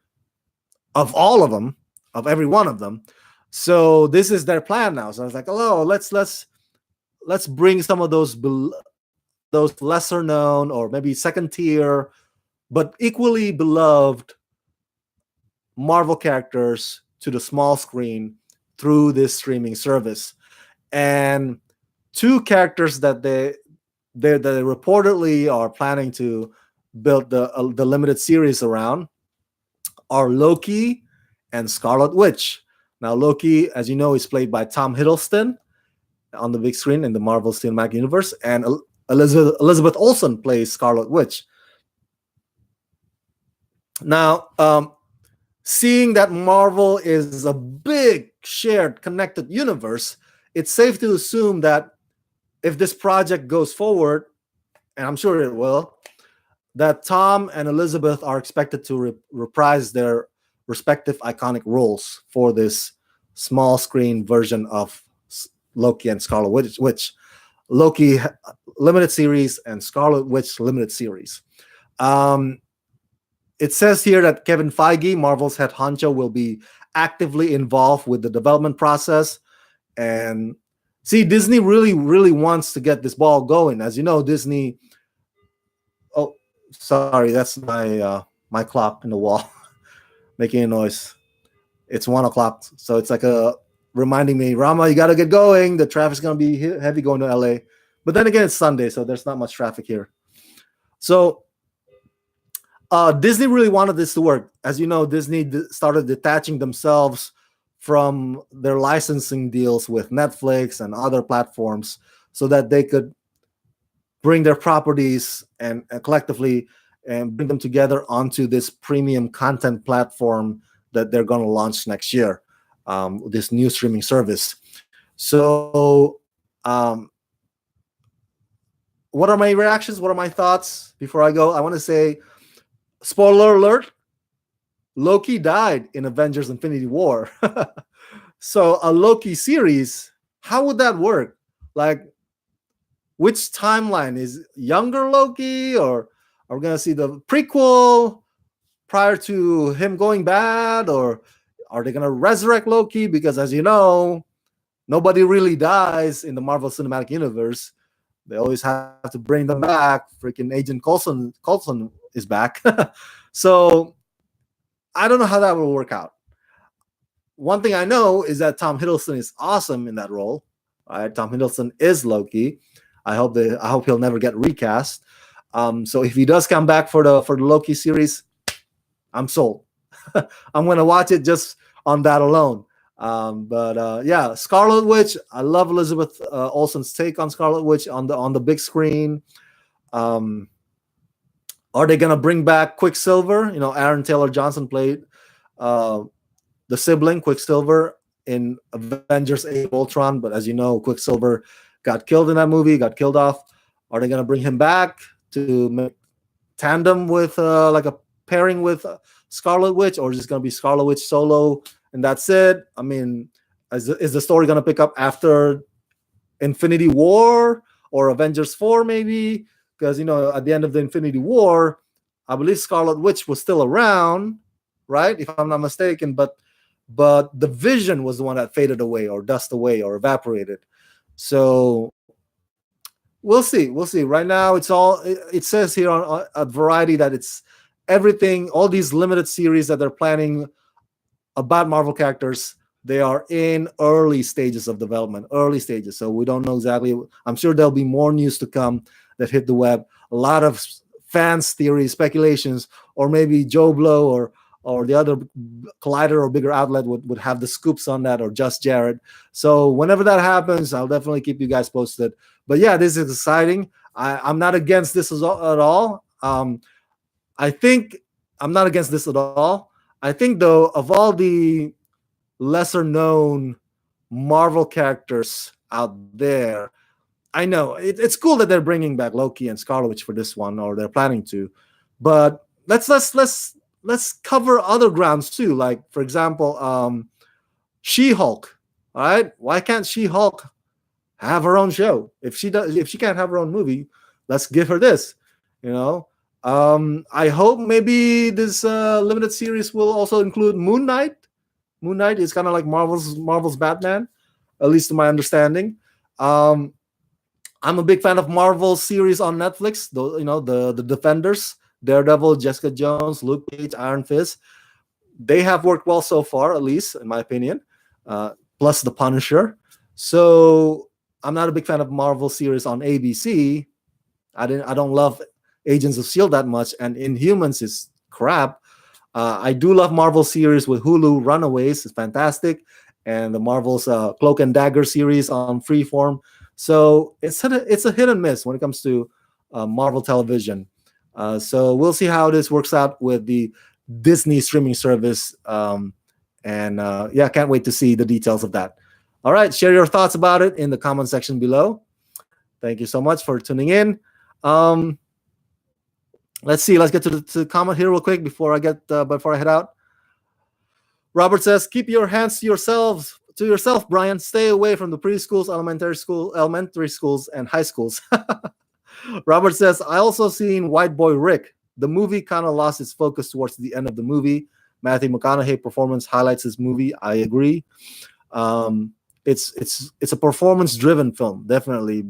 of all of them, of every one of them. So this is their plan now. So I was like, oh, let's bring some of those lesser known or maybe second tier, but equally beloved Marvel characters to the small screen through this streaming service. And two characters that they reportedly are planning to build the limited series around are Loki and Scarlet Witch. Now, Loki, as you know, is played by Tom Hiddleston on the big screen in the Marvel Cinematic Universe, and Elizabeth Olsen plays Scarlet Witch. Now, seeing that Marvel is a big, shared, connected universe, it's safe to assume that if this project goes forward, and I'm sure it will, that Tom and Elizabeth are expected to reprise their respective iconic roles for this small screen version of Loki and Scarlet Witch. Loki limited series and Scarlet Witch limited series. It says here that Kevin Feige, Marvel's head honcho, will be actively involved with the development process. And see, Disney really, really wants to get this ball going. As you know, Disney. Oh, sorry, that's my clock in the wall making a noise. It's 1 o'clock, so it's like reminding me, Rama, you got to get going. The traffic's gonna be heavy going to LA. But then again, it's Sunday, so there's not much traffic here. So Disney really wanted this to work. As you know, Disney started detaching themselves from their licensing deals with Netflix and other platforms so that they could bring their properties and collectively and bring them together onto this premium content platform that they're going to launch next year, this new streaming service. So what are my reactions? What are my thoughts? Before I go, I want to say, spoiler alert, Loki died in Avengers Infinity War. So a Loki series, how would that work? Like, which timeline? Is younger Loki, or are we going to see the prequel prior to him going bad, or are they going to resurrect Loki? Because as you know, nobody really dies in the Marvel Cinematic Universe. They always have to bring them back. Freaking Agent Coulson is back. So I don't know how that will work out. One thing I know is that Tom Hiddleston is awesome in that role. Right? Tom Hiddleston is Loki. I hope he'll never get recast. So if he does come back for the Loki series, I'm sold. I'm gonna watch it just on that alone. But yeah, Scarlet Witch. I love Elizabeth Olsen's take on Scarlet Witch on the big screen. Are they gonna bring back Quicksilver? You know, Aaron Taylor Johnson played the sibling Quicksilver in Avengers: Age of Ultron, but as you know, Quicksilver got killed in that movie, got killed off. Are they gonna bring him back to make tandem with like a pairing with Scarlet Witch, or is it gonna be Scarlet Witch solo and that's it? I mean, is the story gonna pick up after Infinity War or Avengers 4 maybe? Because you know, at the end of the Infinity War, I believe Scarlet Witch was still around, right? If I'm not mistaken, but the Vision was the one that faded away or dust away or evaporated. So we'll see. We'll see. Right now, it says here on at Variety that it's everything, all these limited series that they're planning about Marvel characters, they are in early stages of development, early stages. So we don't know exactly. I'm sure there'll be more news to come that hit the web. A lot of fans' theories, speculations, or maybe Joe Blow or the other Collider or bigger outlet would have the scoops on that, or Just Jared. So whenever that happens, I'll definitely keep you guys posted. But yeah, this is exciting. I'm not against this at all. I think I'm not against this at all. I think, though, of all the lesser known Marvel characters out there, I know it's cool that they're bringing back Loki and Scarlet Witch for this one, or they're planning to. But let's cover other grounds too. Like, for example, She-Hulk. All right, why can't She-Hulk have her own show? If she can't have her own movie, let's give her this. You know, I hope maybe this limited series will also include Moon Knight. Moon Knight is kind of like Marvel's Batman, at least to my understanding. I'm a big fan of Marvel series on Netflix. The Defenders, Daredevil, Jessica Jones, Luke Cage, Iron Fist. They have worked well so far, at least in my opinion. plus the Punisher. So I'm not a big fan of Marvel series on ABC. I don't love Agents of Shield that much, and Inhumans is crap. I do love Marvel series with Hulu. Runaways is fantastic, and the Marvel's Cloak and Dagger series on Freeform. So it's a hit and miss when it comes to Marvel television. So we'll see how this works out with the Disney streaming service. And yeah, can't wait to see the details of that. All right, share your thoughts about it in the comment section below. Thank you so much for tuning in. Let's see. Let's get to the comment here real quick before I head out. Robert says, "Keep your hands to yourself, Brian. Stay away from the preschools, elementary schools, and high schools." Robert says, "I also seen White Boy Rick. The movie kind of lost its focus towards the end of the movie. Matthew McConaughey performance highlights this movie. I agree. It's a performance-driven film, definitely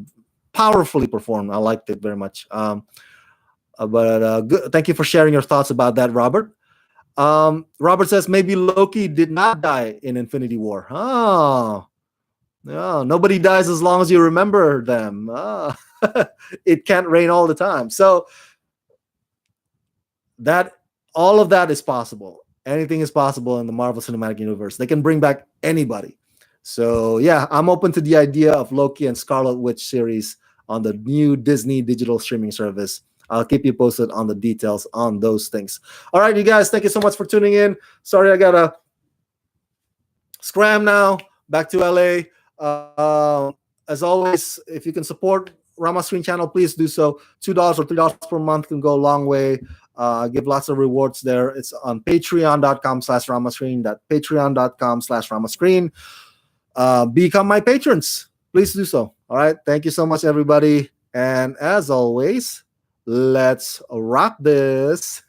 powerfully performed. I liked it very much. But good. Thank you for sharing your thoughts about that, Robert." Robert says, "Maybe Loki did not die in Infinity War." Oh, no, nobody dies as long as you remember them. It can't rain all the time. So that all of that is possible. Anything is possible in the Marvel Cinematic Universe. They can bring back anybody. So yeah, I'm open to the idea of Loki and Scarlet Witch series on the new Disney digital streaming service. I'll keep you posted on the details on those things. All right, you guys, thank you so much for tuning in. Sorry, I gotta scram now. Back to LA. As always, if you can support Rama Screen channel, please do so. $2 or $3 per month can go a long way. Give lots of rewards there. It's on patreon.com/ramascreen. That patreon.com/ramascreen. Become my patrons. Please do so. All right. Thank you so much, everybody. And as always, let's rock this.